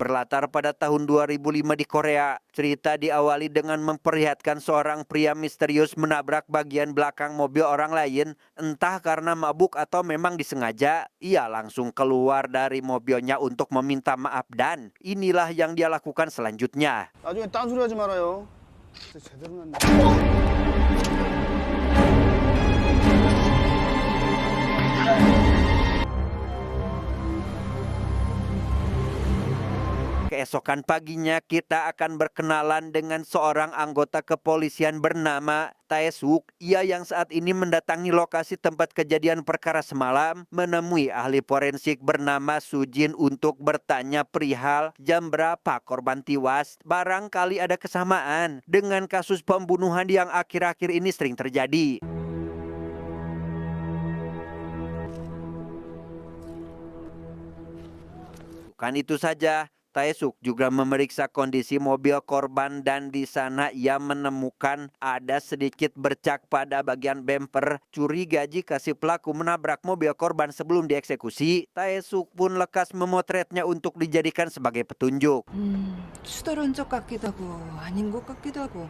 Berlatar pada tahun 2005 di Korea, cerita diawali dengan memperlihatkan seorang pria misterius menabrak bagian belakang mobil orang lain. Entah karena mabuk atau memang disengaja, ia langsung keluar dari mobilnya untuk meminta maaf dan inilah yang dia lakukan selanjutnya. 나중에 딴소리 하지 말아요. 제대로 났네. Keesokan paginya kita akan berkenalan dengan seorang anggota kepolisian bernama Taesuk. Ia yang saat ini mendatangi lokasi tempat kejadian perkara semalam menemui ahli forensik bernama Sujin untuk bertanya perihal jam berapa korban tewas. Barangkali ada kesamaan dengan kasus pembunuhan yang akhir-akhir ini sering terjadi. Bukan itu saja, Taesuk juga memeriksa kondisi mobil korban dan di sana ia menemukan ada sedikit bercak pada bagian bemper. Curiga jika si pelaku menabrak mobil korban sebelum dieksekusi. Taesuk pun lekas memotretnya untuk dijadikan sebagai petunjuk. 수다른 척 같기도 하고 아닌 것 같기도 하고.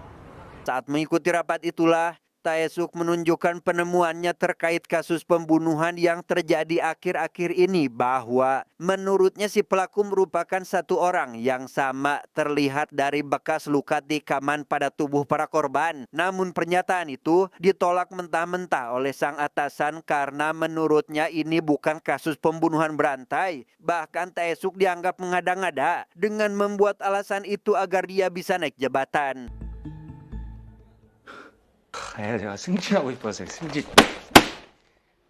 Saat mengikuti rapat itulah, Taesuk menunjukkan penemuannya terkait kasus pembunuhan yang terjadi akhir-akhir ini bahwa menurutnya si pelaku merupakan satu orang yang sama terlihat dari bekas luka tikaman pada tubuh para korban. Namun pernyataan itu ditolak mentah-mentah oleh sang atasan karena menurutnya ini bukan kasus pembunuhan berantai. Bahkan Taesuk dianggap mengada-ngada dengan membuat alasan itu agar dia bisa naik jabatan. 제가 승진하고 싶어서요. 승진.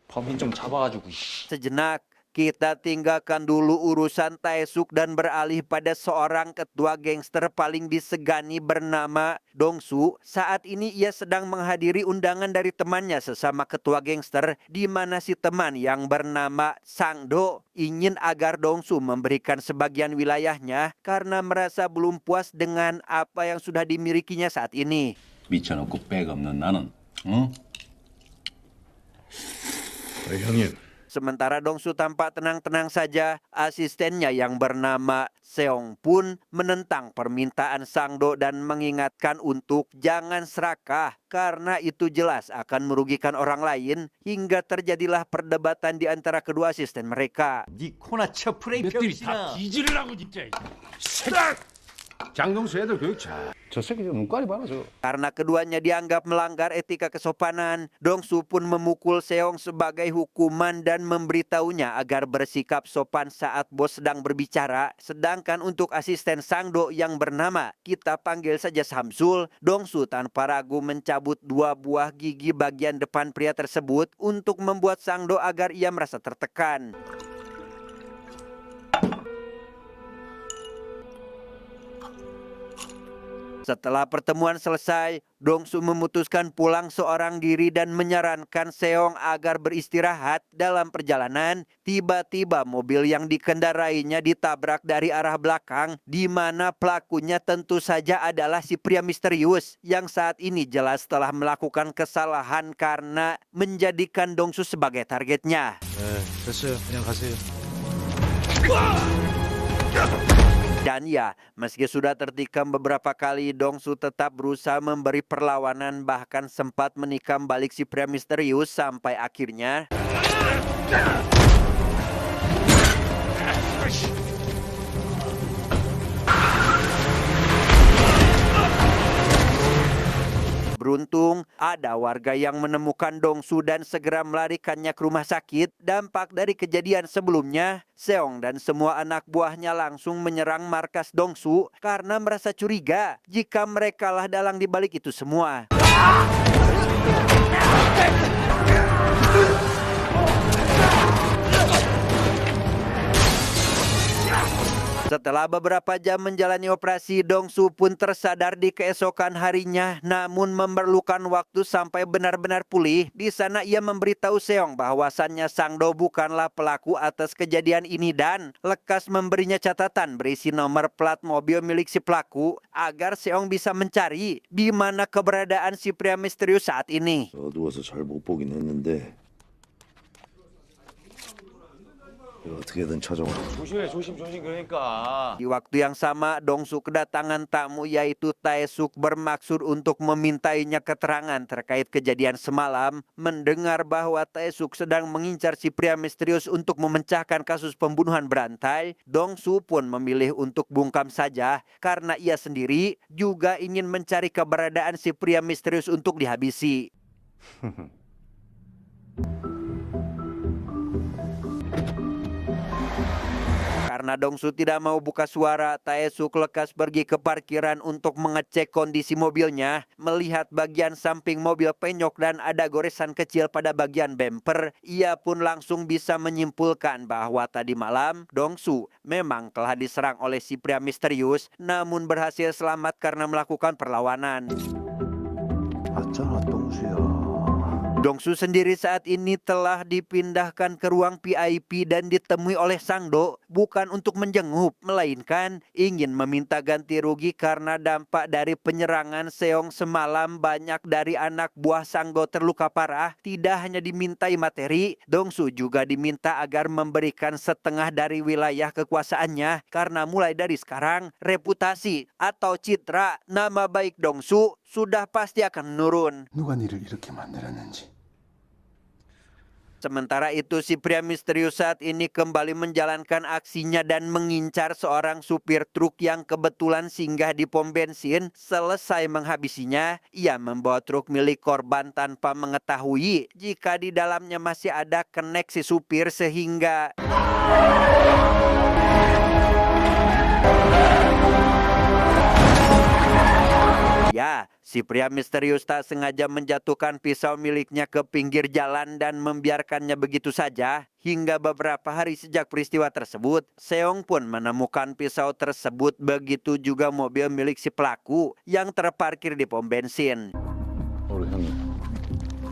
범인 좀 잡아가지고. Sejenak, kita tinggalkan dulu urusan Taesuk dan beralih pada seorang ketua gangster paling disegani bernama Dongsu. Saat ini ia sedang menghadiri undangan dari temannya sesama ketua gangster, di mana si teman yang bernama Sangdo ingin agar Dongsu memberikan sebagian wilayahnya karena merasa belum puas dengan apa yang sudah dimilikinya saat ini. 미쳐놓고 백 없는 나는, 응? 형님. Sementara Dongsu tampak tenang-tenang saja, asistennya yang bernama Seong pun menentang permintaan Sangdo dan mengingatkan untuk jangan serakah karena itu jelas akan merugikan orang lain hingga terjadilah perdebatan di antara kedua asisten mereka. 네 코나 쳐 프레이 몇들이 다 뒤지를 하고 진짜. 장동수 애들 교육 잘. 저 새끼 좀 눈깔이 많아 저. Karena keduanya dianggap melanggar etika kesopanan, Dongsu pun memukul Seong sebagai hukuman dan memberitahunya agar bersikap sopan saat bos sedang berbicara. Sedangkan untuk asisten Sangdo yang bernama, kita panggil saja Samsul, Dongsu tanpa ragu mencabut 2 buah gigi bagian depan pria tersebut untuk membuat Sangdo agar ia merasa tertekan. Setelah pertemuan selesai, Dongsu memutuskan pulang seorang diri dan menyarankan Seong agar beristirahat. Dalam perjalanan, tiba-tiba mobil yang dikendarainya ditabrak dari arah belakang, di mana pelakunya tentu saja adalah si pria misterius yang saat ini jelas telah melakukan kesalahan karena menjadikan Dongsu sebagai targetnya. 됐어요. 그냥 가세요. Dan ya, meski sudah tertikam beberapa kali, Dongsu tetap berusaha memberi perlawanan, bahkan sempat menikam balik si pria misterius sampai akhirnya beruntung, ada warga yang menemukan Dongsu dan segera melarikannya ke rumah sakit. Dampak dari kejadian sebelumnya, Seong dan semua anak buahnya langsung menyerang markas Dongsu karena merasa curiga jika merekalah dalang di balik itu semua. Setelah beberapa jam menjalani operasi, Dongsu pun tersadar di keesokan harinya, namun memerlukan waktu sampai benar-benar pulih. Di sana ia memberitahu Seong bahwasannya Sangdo bukanlah pelaku atas kejadian ini dan lekas memberinya catatan berisi nomor plat mobil milik si pelaku agar Seong bisa mencari di mana keberadaan si pria misterius saat ini. 어두워서 잘 못 보긴 했는데 이거 어떻게든 찾아오라. 조심해 조심 그러니까. Di waktu yang sama, Dongsu kedatangan tamu yaitu Taesuk bermaksud untuk memintainya keterangan terkait kejadian semalam. Mendengar bahwa Taesuk sedang mengincar si pria misterius untuk memecahkan kasus pembunuhan berantai, Dongsu pun memilih untuk bungkam saja karena ia sendiri juga ingin mencari keberadaan si pria misterius untuk dihabisi. Karena Dongsu tidak mau buka suara, Taesuk lekas pergi ke parkiran untuk mengecek kondisi mobilnya. Melihat bagian samping mobil penyok dan ada goresan kecil pada bagian bumper, ia pun langsung bisa menyimpulkan bahwa tadi malam Dongsu memang telah diserang oleh si pria misterius, namun berhasil selamat karena melakukan perlawanan. 맞잖아, 똥수야. Dongsu sendiri saat ini telah dipindahkan ke ruang VIP dan ditemui oleh Sangdo bukan untuk menjenguk, melainkan ingin meminta ganti rugi karena dampak dari penyerangan Seong semalam. Banyak dari anak buah Sangdo terluka parah. Tidak hanya dimintai materi, Dongsu juga diminta agar memberikan setengah dari wilayah kekuasaannya karena mulai dari sekarang reputasi atau citra nama baik Dongsu sudah pasti akan menurun. 누가 니를 이렇게 만들었는지. Sementara itu si pria misterius saat ini kembali menjalankan aksinya dan mengincar seorang supir truk yang kebetulan singgah di pom bensin. Selesai menghabisinya, ia membawa truk milik korban tanpa mengetahui jika di dalamnya masih ada kenek si supir sehingga ya, si pria misterius tak sengaja menjatuhkan pisau miliknya ke pinggir jalan dan membiarkannya begitu saja. Hingga beberapa hari sejak peristiwa tersebut, Seong pun menemukan pisau tersebut, begitu juga mobil milik si pelaku yang terparkir di pom bensin. 우리 형님,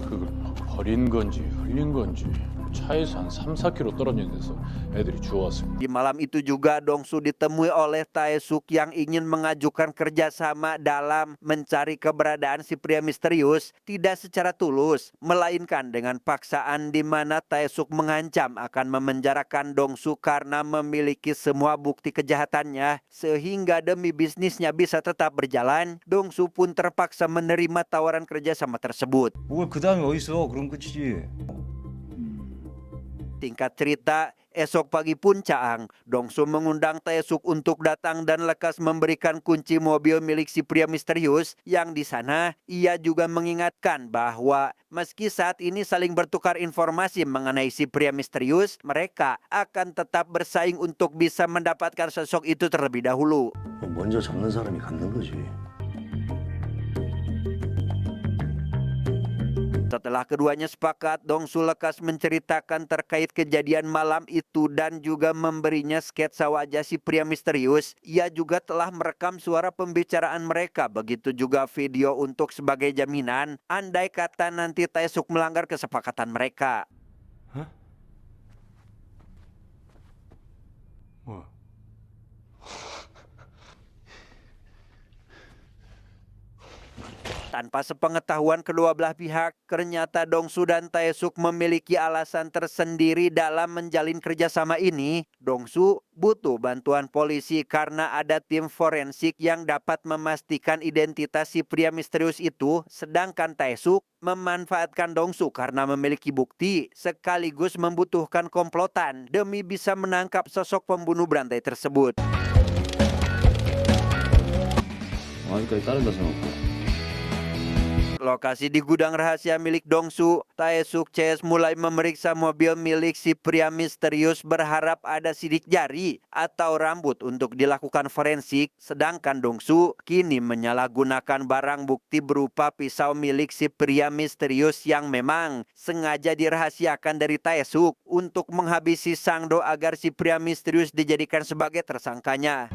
그걸 버린 건지 흘린 건지 차에서 한 3-4km 떨어진 데서 애들이 주워왔습니다. Di malam itu juga Dongsu ditemui oleh Taesuk yang ingin mengajukan kerjasama dalam mencari keberadaan si pria misterius, tidak secara tulus, melainkan dengan paksaan di mana Taesuk mengancam akan memenjarakan Dongsu karena memiliki semua bukti kejahatannya, sehingga demi bisnisnya bisa tetap berjalan, Dongsu pun terpaksa menerima tawaran kerjasama tersebut. 뭘 그 다음에 어딨어? 그럼 끝이지. Tingkat cerita, esok pagi pun Caang, Dongsu mengundang Taesuk untuk datang dan lekas memberikan kunci mobil milik si pria misterius. Yang di sana, ia juga mengingatkan bahwa meski saat ini saling bertukar informasi mengenai si pria misterius, mereka akan tetap bersaing untuk bisa mendapatkan sosok itu terlebih dahulu. 먼저 잡는 사람이 갖는 거지. Setelah keduanya sepakat, Dongsu lekas menceritakan terkait kejadian malam itu dan juga memberinya sketsa wajah si pria misterius. Ia juga telah merekam suara pembicaraan mereka, begitu juga video untuk sebagai jaminan andai kata nanti Taesuk melanggar kesepakatan mereka. 뭐야? Tanpa sepengetahuan kedua belah pihak, ternyata Dongsu dan Taesuk memiliki alasan tersendiri dalam menjalin kerjasama ini. Dongsu butuh bantuan polisi karena ada tim forensik yang dapat memastikan identitas si pria misterius itu, sedangkan Taesuk memanfaatkan Dongsu karena memiliki bukti, sekaligus membutuhkan komplotan demi bisa menangkap sosok pembunuh berantai tersebut. 아직까지 다른 데서 놓고. Lokasi di gudang rahasia milik Dongsu, Taesuk CS mulai memeriksa mobil milik si pria misterius berharap ada sidik jari atau rambut untuk dilakukan forensik. Sedangkan Dongsu kini menyalahgunakan barang bukti berupa pisau milik si pria misterius yang memang sengaja dirahasiakan dari Taesuk untuk menghabisi Sangdo agar si pria misterius dijadikan sebagai tersangkanya.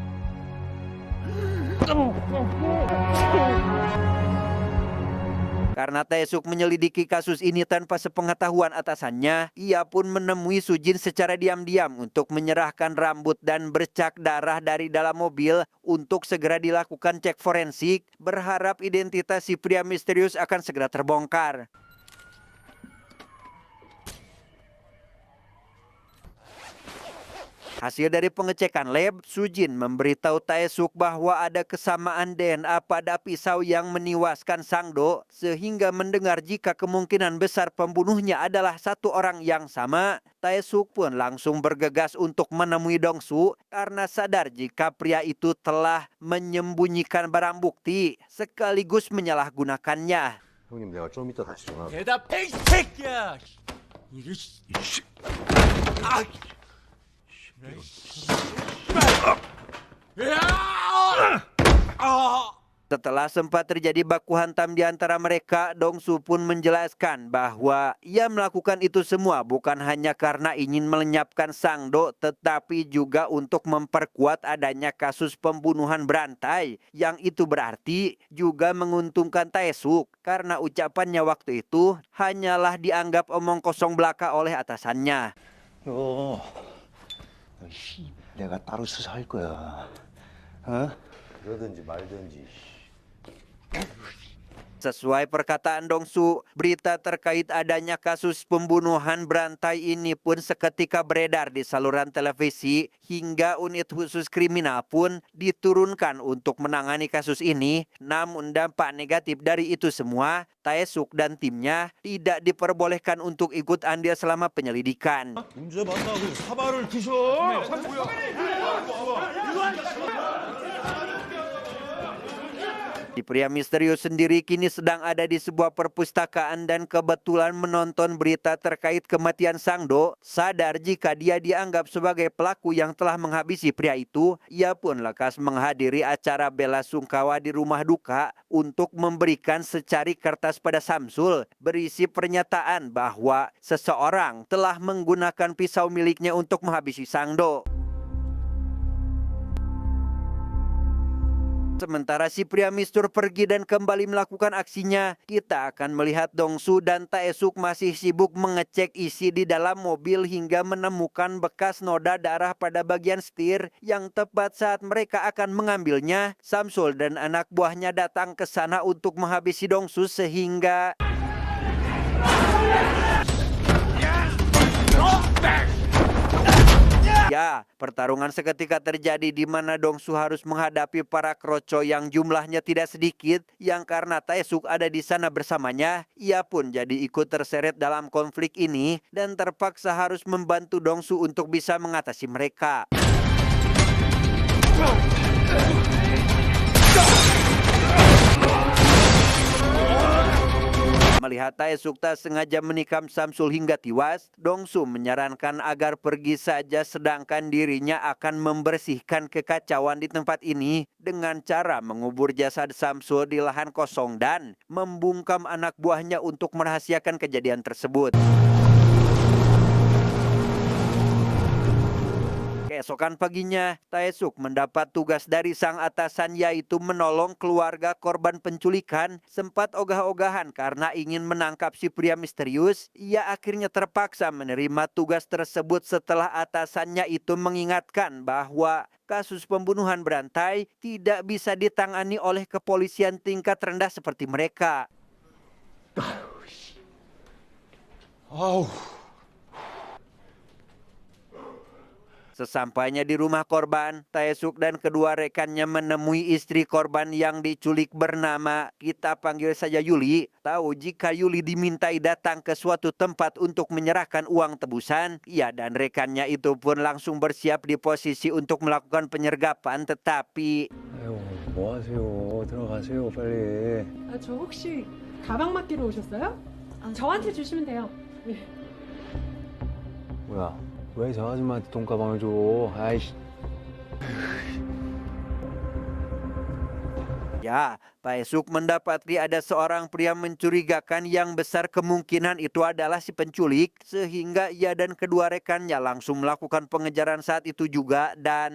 Karena Taesuk menyelidiki kasus ini tanpa sepengetahuan atasannya, ia pun menemui Sujin secara diam-diam untuk menyerahkan rambut dan bercak darah dari dalam mobil untuk segera dilakukan cek forensik, berharap identitas si pria misterius akan segera terbongkar. Hasil dari pengecekan lab, Sujin memberitahu Taesuk bahwa ada kesamaan DNA pada pisau yang menewaskan Sangdo, sehingga mendengar jika kemungkinan besar pembunuhnya adalah satu orang yang sama, Taesuk pun langsung bergegas untuk menemui Dongsu karena sadar jika pria itu telah menyembunyikan barang bukti sekaligus menyalahgunakannya. 형님 내가 좀 이따 다시 전화. 대답해 이 새끼야. 이게 Setelah sempat terjadi baku hantam di antara mereka, Dongsu pun menjelaskan bahwa ia melakukan itu semua bukan hanya karena ingin melenyapkan Sangdo, tetapi juga untuk memperkuat adanya kasus pembunuhan berantai, yang itu berarti juga menguntungkan Taesuk karena ucapannya waktu itu hanyalah dianggap omong kosong belaka oleh atasannya. 너 내가 따로 수사할 거야. 어? 그러든지 말든지. Sesuai perkataan Dongsu, berita terkait adanya kasus pembunuhan berantai ini pun seketika beredar di saluran televisi hingga unit khusus kriminal pun diturunkan untuk menangani kasus ini. Namun dampak negatif dari itu semua, Taesuk dan timnya tidak diperbolehkan untuk ikut andil selama penyelidikan. 문제 만나고 사발을 드셔. Si pria misterius sendiri kini sedang ada di sebuah perpustakaan dan kebetulan menonton berita terkait kematian Sangdo. Sadar jika dia dianggap sebagai pelaku yang telah menghabisi pria itu, ia pun lekas menghadiri acara bela sungkawa di rumah duka untuk memberikan secari kertas pada Samsul berisi pernyataan bahwa seseorang telah menggunakan pisau miliknya untuk menghabisi Sangdo. Sementara si pria mistur pergi dan kembali melakukan aksinya, kita akan melihat Dongsu dan Taesuk masih sibuk mengecek isi di dalam mobil hingga menemukan bekas noda darah pada bagian setir yang tepat saat mereka akan mengambilnya. Samsul dan anak buahnya datang ke sana untuk menghabisi Dongsu sehingga ya, pertarungan seketika terjadi di mana Dongsu harus menghadapi para kroco yang jumlahnya tidak sedikit, yang karena Taesuk ada di sana bersamanya, ia pun jadi ikut terseret dalam konflik ini dan terpaksa harus membantu Dongsu untuk bisa mengatasi mereka. Melihat Taesuk tak sengaja menikam Samsul hingga tewas, Dongsu menyarankan agar pergi saja sedangkan dirinya akan membersihkan kekacauan di tempat ini dengan cara mengubur jasad Samsul di lahan kosong dan membungkam anak buahnya untuk merahasiakan kejadian tersebut. Keesokan paginya, Taesuk mendapat tugas dari sang atasan yaitu menolong keluarga korban penculikan. Sempat ogah-ogahan karena ingin menangkap si pria misterius, ia akhirnya terpaksa menerima tugas tersebut setelah atasannya itu mengingatkan bahwa kasus pembunuhan berantai tidak bisa ditangani oleh kepolisian tingkat rendah seperti mereka. Sesampainya di rumah korban, Taesuk dan kedua rekannya menemui istri korban yang diculik bernama, kita panggil saja Yuli. Tahu jika Yuli dimintai datang ke suatu tempat untuk menyerahkan uang tebusan, ia dan rekannya itu pun langsung bersiap di posisi untuk melakukan penyergapan, tetapi 아유, 뭐 하세요? 들어가세요, 빨리. 저 혹시 가방 맡기러 오셨어요? 저한테 주시면 돼요. 네. 뭐야? 왜 저 아줌마한테 돈가방을 줘? 아이씨. ya, Taesuk mendapati ada seorang pria mencurigakan yang besar kemungkinan itu adalah si penculik, sehingga ia dan kedua rekannya langsung melakukan pengejaran saat itu juga dan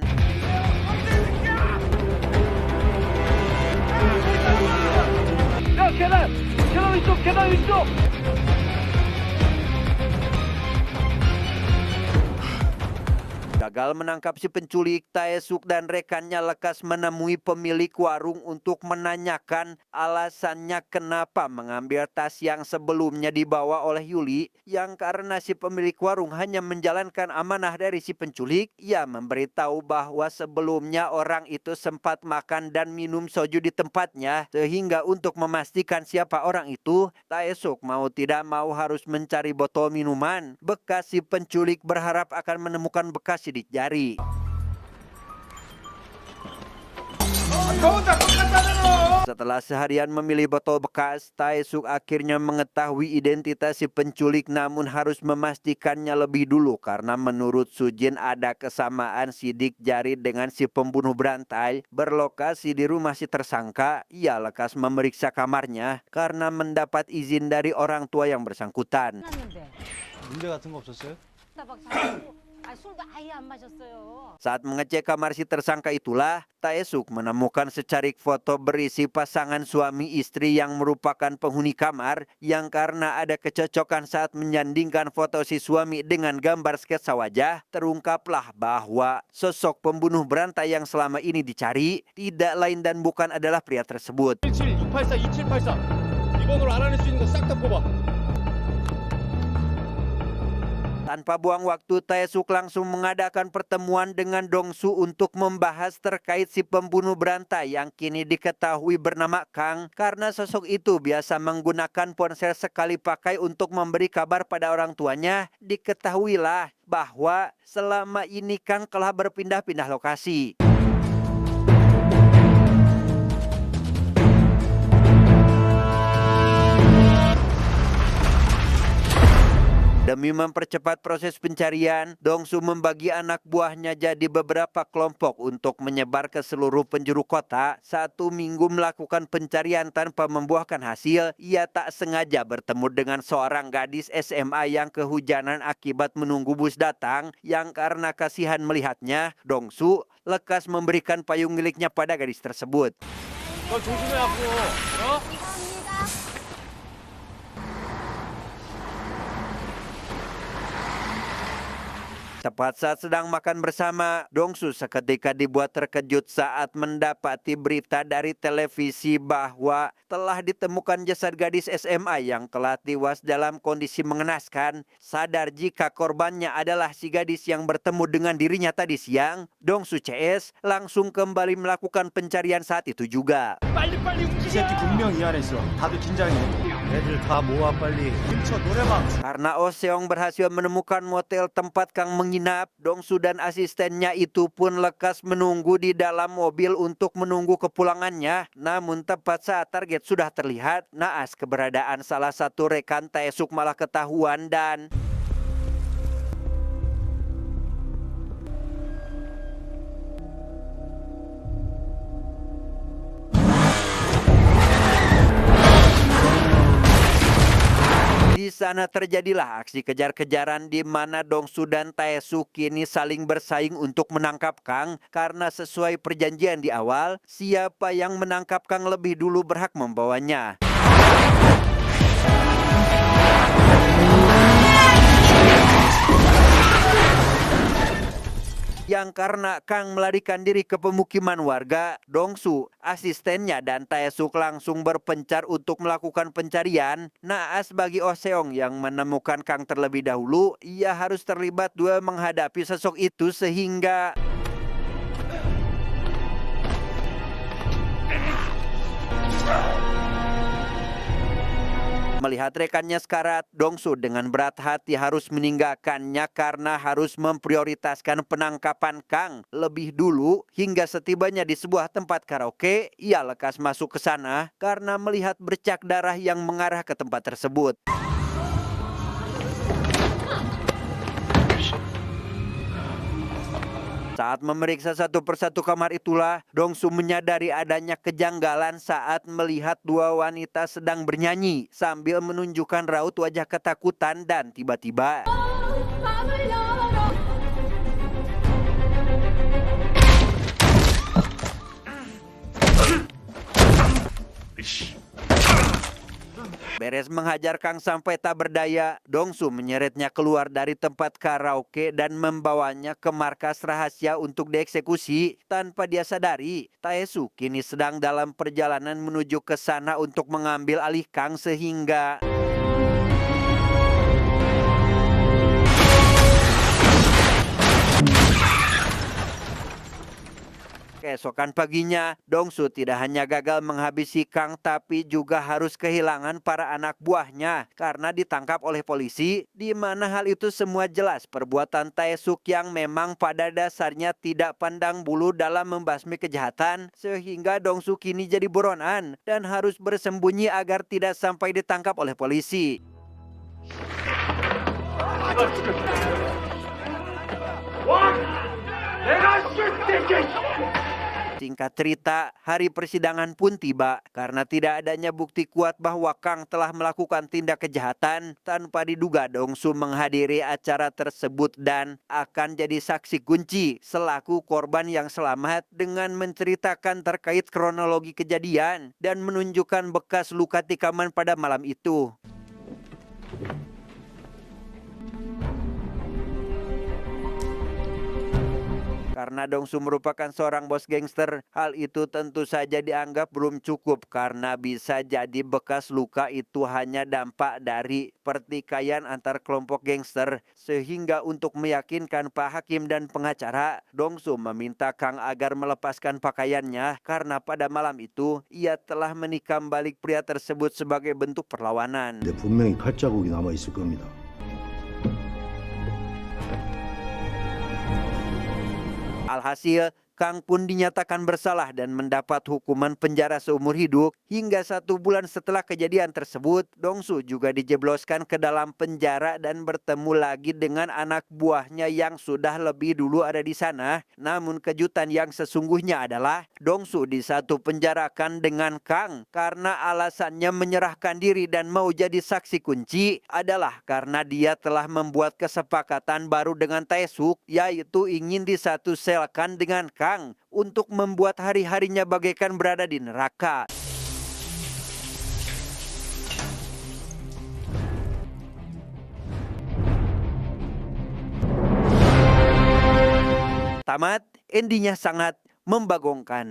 Gagal menangkap si penculik, Taesuk dan rekannya lekas menemui pemilik warung untuk menanyakan alasannya kenapa mengambil tas yang sebelumnya dibawa oleh Yuli. Yang karena si pemilik warung hanya menjalankan amanah dari si penculik, ia memberitahu bahwa sebelumnya orang itu sempat makan dan minum soju di tempatnya. Sehingga untuk memastikan siapa orang itu, Taesuk mau tidak mau harus mencari botol minuman bekas si penculik, berharap akan menemukan bekas sidik jari. Setelah seharian memilih botol bekas, Taesuk akhirnya mengetahui identitas si penculik, namun harus memastikannya lebih dulu karena menurut Sujin ada kesamaan sidik jari dengan si pembunuh berantai. Berlokasi di rumah si tersangka, ia lekas memeriksa kamarnya karena mendapat izin dari orang tua yang bersangkutan. 문제 같은 거 없었어요? Saat mengecek kamar si tersangka itulah, Taesuk menemukan secarik foto berisi pasangan suami istri yang merupakan penghuni kamar, yang karena ada kecocokan saat menyandingkan foto si suami dengan gambar sketsa wajah, terungkaplah bahwa sosok pembunuh berantai yang selama ini dicari tidak lain dan bukan adalah pria tersebut. 2784 이번으로 알아낼 수 있는 거 싹 다 뽑아. Tanpa buang waktu, Taesuk langsung mengadakan pertemuan dengan Dongsu untuk membahas terkait si pembunuh berantai yang kini diketahui bernama Kang, karena sosok itu biasa menggunakan ponsel sekali pakai untuk memberi kabar pada orang tuanya. Diketahuilah bahwa selama ini Kang telah berpindah-pindah lokasi. Demi mempercepat proses pencarian, Dongsu membagi anak buahnya jadi beberapa kelompok untuk menyebar ke seluruh penjuru kota. 1 minggu melakukan pencarian tanpa membuahkan hasil, ia tak sengaja bertemu dengan seorang gadis SMA yang kehujanan akibat menunggu bus datang. Yang karena kasihan melihatnya, Dongsu lekas memberikan payung miliknya pada gadis tersebut. 너 조심해 앞으로. 어? Tepat saat sedang makan bersama, Dongsu seketika dibuat terkejut saat mendapati berita dari televisi bahwa telah ditemukan jasad gadis SMA yang telah tewas dalam kondisi mengenaskan. Sadar jika korbannya adalah si gadis yang bertemu dengan dirinya tadi siang, Dongsu CS langsung kembali melakukan pencarian saat itu juga. 이 새끼 분명 이 안에 있어. 다들 긴장해. 애들 다 모아 빨리. 근처 노래방. Karena Oh Seong berhasil menemukan motel tempat Kang menginap, Dongsu dan asistennya itu pun lekas menunggu di dalam mobil untuk menunggu kepulangannya. Namun tepat saat target sudah terlihat, naas keberadaan salah satu rekan Taesuk malah ketahuan dan di sana terjadilah aksi kejar-kejaran di mana Dongsu dan Taesuk kini saling bersaing untuk menangkap Kang, karena sesuai perjanjian di awal, siapa yang menangkap Kang lebih dulu berhak membawanya. Yang karena Kang melarikan diri ke pemukiman warga, Dongsu, asistennya dan Taesuk langsung berpencar untuk melakukan pencarian. Naas bagi Oh Seong yang menemukan Kang terlebih dahulu, ia harus terlibat dua menghadapi sosok itu sehingga melihat rekannya sekarat, Dongsu dengan berat hati harus meninggalkannya karena harus memprioritaskan penangkapan Kang lebih dulu. Hingga setibanya di sebuah tempat karaoke, ia lekas masuk ke sana karena melihat bercak darah yang mengarah ke tempat tersebut. Saat memeriksa satu persatu kamar itulah, Dongsu menyadari adanya kejanggalan saat melihat dua wanita sedang bernyanyi sambil menunjukkan raut wajah ketakutan dan tiba-tiba Beres menghajar Kang sampai tak berdaya, Dongsu menyeretnya keluar dari tempat karaoke dan membawanya ke markas rahasia untuk dieksekusi. Tanpa dia sadari, Taesu kini sedang dalam perjalanan menuju ke sana untuk mengambil alih Kang sehingga keesokan paginya, Dongsu tidak hanya gagal menghabisi Kang tapi juga harus kehilangan para anak buahnya karena ditangkap oleh polisi, di mana hal itu semua jelas perbuatan Taesuk yang memang pada dasarnya tidak pandang bulu dalam membasmi kejahatan, sehingga Dongsu kini jadi buronan dan harus bersembunyi agar tidak sampai ditangkap oleh polisi. Singkat cerita, hari persidangan pun tiba. Karena tidak adanya bukti kuat bahwa Kang telah melakukan tindak kejahatan, tanpa diduga Dongsu menghadiri acara tersebut dan akan jadi saksi kunci selaku korban yang selamat dengan menceritakan terkait kronologi kejadian dan menunjukkan bekas luka tikaman pada malam itu. Karena Dongsu merupakan seorang bos gangster, hal itu tentu saja dianggap belum cukup karena bisa jadi bekas luka itu hanya dampak dari pertikaian antar kelompok gangster. Sehingga untuk meyakinkan Pak Hakim dan pengacara, Dongsu meminta Kang agar melepaskan pakaiannya karena pada malam itu ia telah menikam balik pria tersebut sebagai bentuk perlawanan. 분명히 칼자국이 남아 있을 겁니다. Alhasil, Kang pun dinyatakan bersalah dan mendapat hukuman penjara seumur hidup. Hingga 1 bulan setelah kejadian tersebut, Dongsu juga dijebloskan ke dalam penjara dan bertemu lagi dengan anak buahnya yang sudah lebih dulu ada di sana. Namun kejutan yang sesungguhnya adalah Dongsu disatu penjarakan dengan Kang karena alasannya menyerahkan diri dan mau jadi saksi kunci adalah karena dia telah membuat kesepakatan baru dengan Taesuk, yaitu ingin disatu selkan dengan Kang untuk membuat hari-harinya bagaikan berada di neraka. Tamat, endingnya sangat membagongkan.